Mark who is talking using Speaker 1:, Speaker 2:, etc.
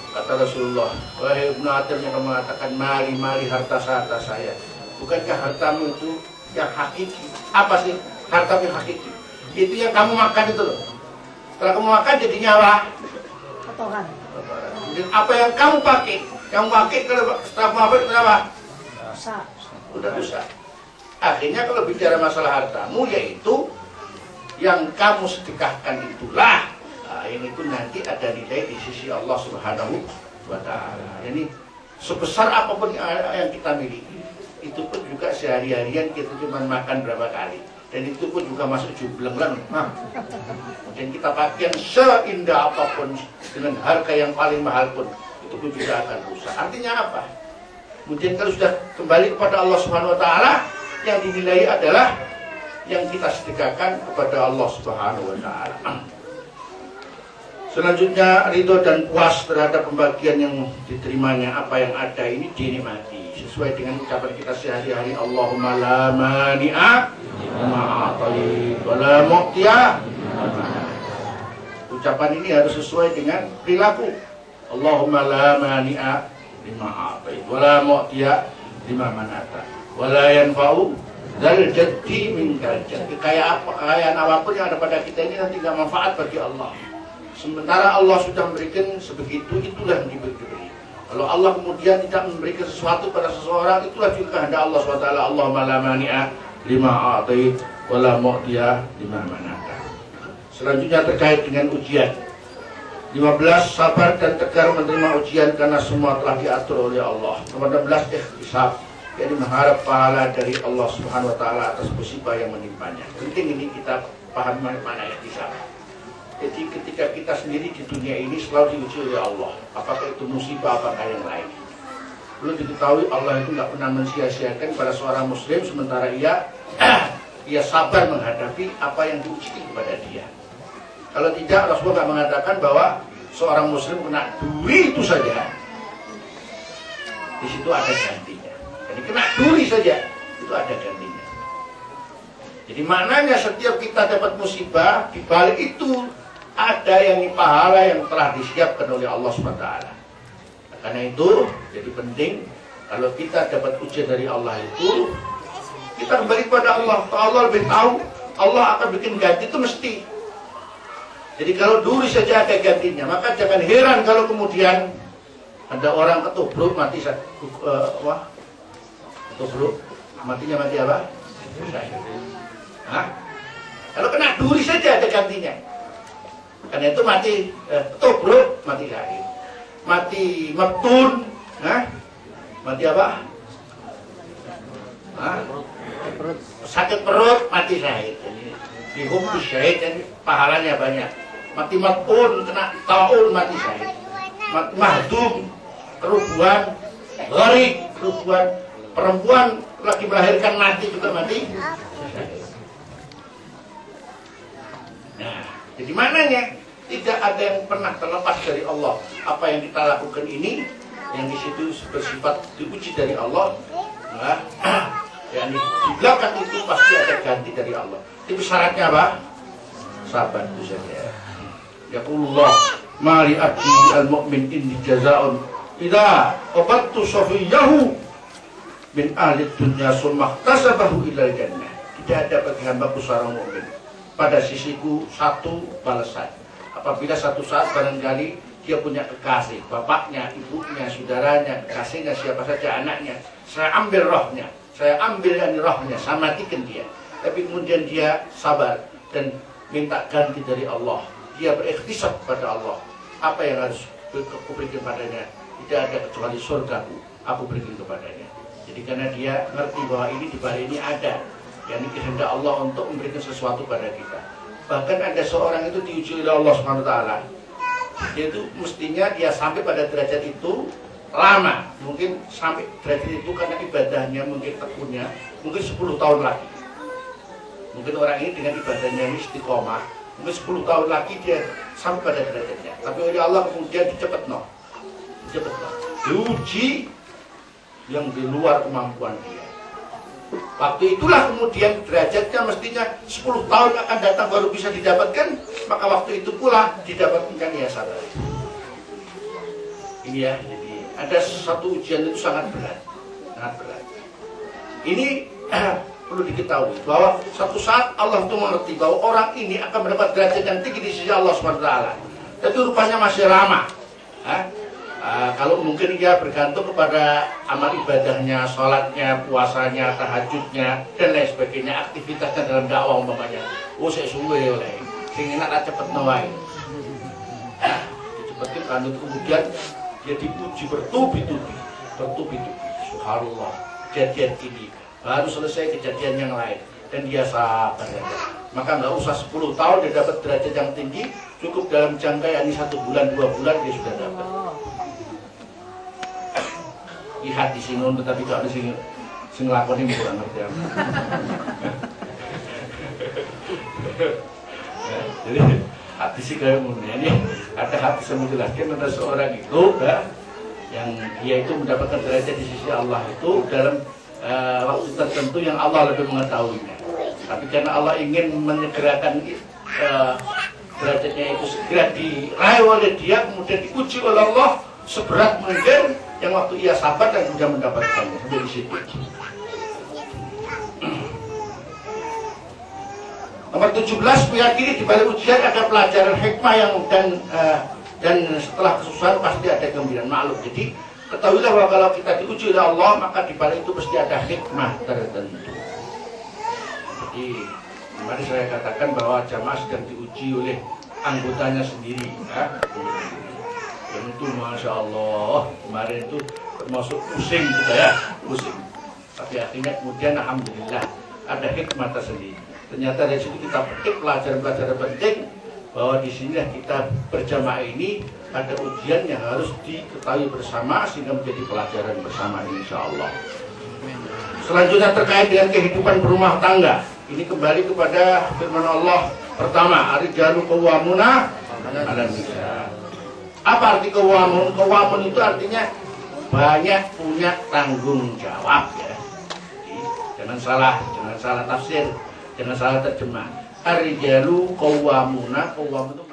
Speaker 1: Kata Rasulullah, wahai Ibnu Atim yang mengatakan mali harta saya. Bukankah hartamu itu yang hakiki? Apa sih harta yang hakiki? Itu yang kamu makan itu loh. Setelah kamu makan jadi nyawa.
Speaker 2: Kotoran.
Speaker 1: Dan apa yang kamu pakai kalau setelah kamu pakai kenapa?
Speaker 2: Dosa.
Speaker 1: Udah dosa. Akhirnya kalau bicara masalah hartamu, yaitu yang kamu sedekahkan itulah, nah, ini pun nanti ada nilai di sisi Allah Subhanahu wa Ta'ala. Jadi sebesar apapun yang kita miliki, itu pun juga sehari-harian kita cuma makan berapa kali, dan itu pun juga masuk jumlah. Dan kita pakai yang seindah apapun dengan harga yang paling mahal pun, itu pun juga akan rusak. Artinya apa? Kemudian kalau sudah kembali kepada Allah Subhanahu wa Ta'ala, yang dinilai adalah yang kita sedekahkan kepada Allah Subhanahu wa Ta'ala. Selanjutnya, ridho dan puas terhadap pembagian yang diterimanya. Apa yang ada ini dinikmati sesuai dengan ucapan kita sehari-hari. Allahumma la mani'a lima a'tayt wa la mu'tiya. Ucapan ini harus sesuai dengan perilaku. Allahumma la mani'a lima a'tayt wa la mu'tiya lima manata wa la yanfa'u dari jadi mingkajat. Kekayaan apapun yang ada pada kita ini nanti tidak manfaat bagi Allah. Sementara Allah sudah memberikan sebegitu, itulah yang diberi. Kalau Allah kemudian tidak memberikan sesuatu pada seseorang, itulah juga kehendak Allah SWT. Allahumma la mani'a lima a'tayt wa la mu'tiya lima manata. Selanjutnya terkait dengan ujian. 15, sabar dan tegar menerima ujian karena semua telah diatur oleh Allah. 16, ihtisab, jadi mengharap pahala dari Allah Subhanahu wa Ta'ala atas musibah yang menimpanya. Penting ini kita paham mana ihtisab. Jadi ketika kita sendiri di dunia ini selalu diuji oleh Allah, apakah itu musibah, apakah yang lain. Perlu diketahui Allah itu nggak pernah mensia-siakan pada seorang muslim, sementara ia sabar menghadapi apa yang diuji kepada dia. Kalau tidak, Rasulullah nggak mengatakan bahwa seorang muslim kena duri itu saja, di situ ada gantinya. Jadi kena duri saja, itu ada gantinya. Jadi maknanya setiap kita dapat musibah, di balik itu ada yang pahala yang telah disiapkan oleh Allah SWT. Nah, karena itu, jadi penting kalau kita dapat ujian dari Allah itu, kita kembali kepada Allah. Allah lebih tahu, Allah akan bikin ganti itu mesti. Jadi kalau duri saja ada gantinya, maka jangan heran kalau kemudian ada orang ketubruk mati ketubruk, matinya mati apa? Hah? Kalau kena duri saja ada gantinya. Karena itu mati ketubruk, mati syahid. Mati meptun, mati apa? Sakit perut, mati syahid. Dihukum syahid dan pahalanya banyak. Mati meptun, kena taun, mati syahid. Mati mahdum, kerubuhan, gharik, kerubuhan. Perempuan lagi melahirkan mati juga mati. Nah, jadi maknanya tidak ada yang pernah terlepas dari Allah. Apa yang kita lakukan ini, yang di situ bersifat diuji dari Allah, nah, yang di belakang itu pasti ada ganti dari Allah. Tapi syaratnya apa? Sabar itu saja. Yaqulullah mali abdi al-mu'min inni jazaa'un idza qabattu safiyahu min ahli dunya summa tasabahu ilal jannah. Tidak ada bagi hambaku seorang mukmin pada sisiku satu balasan. Apabila satu saat barangkali dia punya kekasih, bapaknya, ibunya, saudaranya, kekasihnya, siapa saja anaknya, saya ambil rohnya, saya ambil rohnya, saya matikan dia. Tapi kemudian dia sabar dan minta ganti dari Allah. Dia berikhtisab kepada Allah. Apa yang harus aku berikan padanya? Tidak ada kecuali surgaku, aku berikan kepadanya. Jadi karena dia ngerti bahwa ini di balik ini ada, yang kehendak Allah untuk memberikan sesuatu pada kita. Bahkan ada seorang itu diuji oleh Allah Subhanahu wa Ta'ala. Dia itu mestinya dia sampai pada derajat itu lama. Mungkin sampai derajat itu karena ibadahnya, mungkin tekunnya, mungkin 10 tahun lagi. Mungkin orang ini dengan ibadahnya ini istiqomah, mungkin 10 tahun lagi dia sampai pada derajatnya. Tapi oleh Allah kemudian dicepetno. Diuji yang di luar kemampuan dia. Waktu itulah kemudian derajatnya mestinya 10 tahun akan datang baru bisa didapatkan, maka waktu itu pula didapatkan ya sabar. Ini ya, jadi ada satu ujian itu sangat berat, sangat berat. Ini perlu diketahui bahwa satu saat Allah itu mengerti bahwa orang ini akan mendapat derajat yang tinggi di sisi Allah SWT. Tapi rupanya masih lama. Kalau mungkin dia bergantung kepada amal ibadahnya, sholatnya, puasanya, tahajudnya, dan lain sebagainya, aktivitasnya dalam dakwah umpamanya. Oh, saya suwe oleh, sing enak cepet nawai. Dicepetin kan kemudian dia dipuji bertubi-tubi. Subhanallah, kejadian ini baru selesai kejadian yang lain dan dia sabar. Maka nggak usah 10 tahun dia dapat derajat yang tinggi, cukup dalam jangka yakni 1 bulan 2 bulan dia sudah dapat. Lihat di sini tetapi gak ada sing lakoni kurang ngerti apa. Jadi hati sih kayak ini ada hati saya menjelaskan ada seorang itu yang dia itu mendapatkan derajat di sisi Allah itu dalam waktu tertentu yang Allah lebih mengetahuinya. Tapi karena Allah ingin menyegerakan derajatnya itu segera diraih oleh dia, kemudian diuji oleh Allah seberat mungkin yang waktu ia sabar dan kemudian mendapatkannya sampai di situ. Nomor 17, meyakini di balik ujian ada pelajaran hikmah yang dan setelah kesusahan pasti ada gembiraan maklum. Jadi ketahuilah bahwa kalau kita diuji oleh Allah maka di balik itu pasti ada hikmah tertentu. Jadi kemarin saya katakan bahwa jamaah sedang diuji oleh anggotanya sendiri. Dan itu Masya Allah kemarin itu termasuk pusing juga ya, pusing. Tapi akhirnya kemudian Alhamdulillah ada hikmah tersendiri. Ternyata dari situ kita petik pelajaran-pelajaran penting bahwa di sini kita berjamaah ini ada ujian yang harus diketahui bersama sehingga menjadi pelajaran bersama insya Allah. Selanjutnya terkait dengan kehidupan berumah tangga. Ini kembali kepada firman Allah pertama, ar-rijalu qawwamuna 'alan nisa. Apa arti qawwamun? Qawwamun itu artinya banyak punya tanggung jawab ya. Jadi, jangan salah tafsir, jangan salah terjemah. Ar-rijalu qawwamuna, qawwam itu